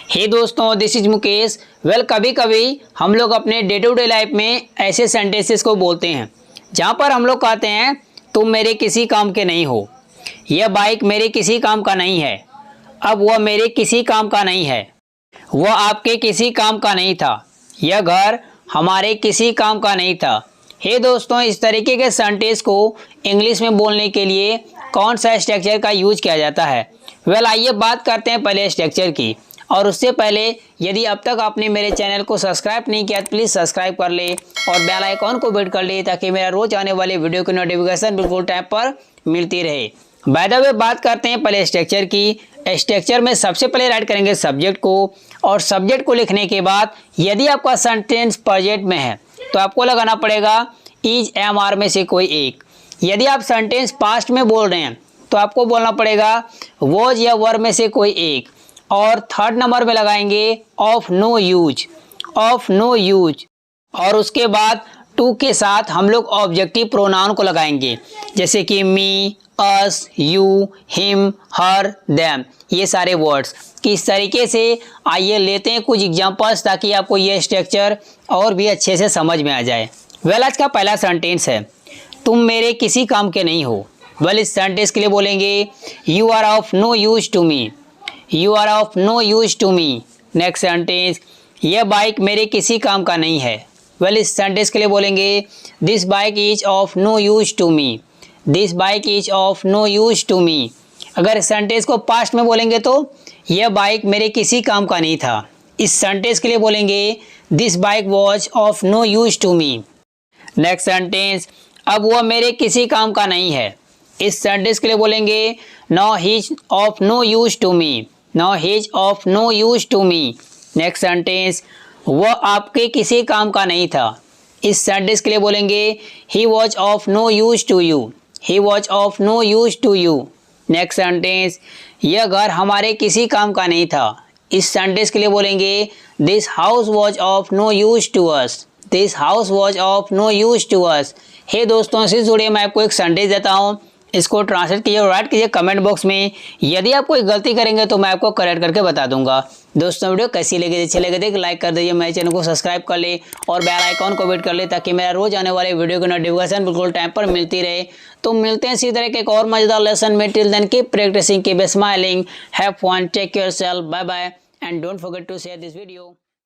हे दोस्तों, this is Mukesh. कभी कभी हम लोग अपने डे टू डे लाइफ में ऐसे सेंटेंसेस को बोलते हैं जहाँ पर हम लोग कहते हैं तुम मेरे किसी काम के नहीं हो, यह बाइक मेरे किसी काम का नहीं है, अब वह मेरे किसी काम का नहीं है, वह आपके किसी काम का नहीं था, यह घर हमारे किसी काम का नहीं था। हे दोस्तों, इस तरीके के सेंटेंस को इंग्लिश में बोलने के लिए कौन सा स्ट्रक्चर का यूज किया जाता है? आइए बात करते हैं पहले स्ट्रक्चर की। और उससे पहले यदि अब तक आपने मेरे चैनल को सब्सक्राइब नहीं किया तो प्लीज़ सब्सक्राइब कर ले और बेल आइकॉन को हिट कर ले ताकि मेरा रोज आने वाले वीडियो की नोटिफिकेशन बिल्कुल टाइम पर मिलती रहे। बाय द वे बात करते हैं पहले स्ट्रक्चर की। स्ट्रक्चर में सबसे पहले राइट करेंगे सब्जेक्ट को, और सब्जेक्ट को लिखने के बाद यदि आपका सेंटेंस प्रेजेंट में है तो आपको लगाना पड़ेगा इज एम आर में से कोई एक। यदि आप सेंटेंस पास्ट में बोल रहे हैं तो आपको बोलना पड़ेगा वॉज या वर में से कोई एक। और थर्ड नंबर पे लगाएंगे of no use, of no use. और उसके बाद टू के साथ हम लोग ऑब्जेक्टिव प्रोनाउन को लगाएंगे, जैसे कि मी, अस, यू, हिम, हर, देम, ये सारे वर्ड्स। किस तरीके से आइए लेते हैं कुछ एग्जांपल्स ताकि आपको ये स्ट्रक्चर और भी अच्छे से समझ में आ जाए। आज का पहला सेंटेंस है तुम मेरे किसी काम के नहीं हो। इस सेंटेंस के लिए बोलेंगे you are of no use to me, you are of no use to me. Next sentence, यह बाइक मेरे किसी काम का नहीं है। इस सेंटेंस के लिए बोलेंगे this bike is of no use to me, this bike is of no use to me. अगर सेंटेंस को पास्ट में बोलेंगे तो यह बाइक मेरे किसी काम का नहीं था। इस सेंटेंस के लिए बोलेंगे this bike was of no use to me. Next sentence, अब वह मेरे किसी काम का नहीं है। इस सेंटेंस के लिए बोलेंगे now he's of no use to me, now he's of no use to me. Next sentence, वह आपके किसी काम का नहीं था। इस सेंटेंस के लिए बोलेंगे he was of no use to you, he was of no use to you. Next sentence, यह घर हमारे किसी काम का नहीं था। इस सेंटेंस के लिए बोलेंगे this house was of no use to us, this house was of no use to us. हे दोस्तों, इससे जुड़े मैं आपको एक सेंटेंस देता हूँ, इसको ट्रांसलेट कीजिए और राइट कीजिए कमेंट बॉक्स में। यदि आप कोई गलती करेंगे तो मैं आपको करेक्ट करके बता दूंगा। दोस्तों, वीडियो कैसी लगी? अच्छी लगे तो लाइक कर दीजिए, मेरे चैनल को सब्सक्राइब कर ले और बेल आइकॉन को हिट कर ले ताकि मेरा रोज आने वाले वीडियो की नोटिफिकेशन बिल्कुल टाइम पर मिलती रहे। तो मिलते हैं इसी तरह के एक और मजेदार लेसन में। Till then keep practising, keep smiling, have fun, take care yourself, bye bye and don't forget to share this video.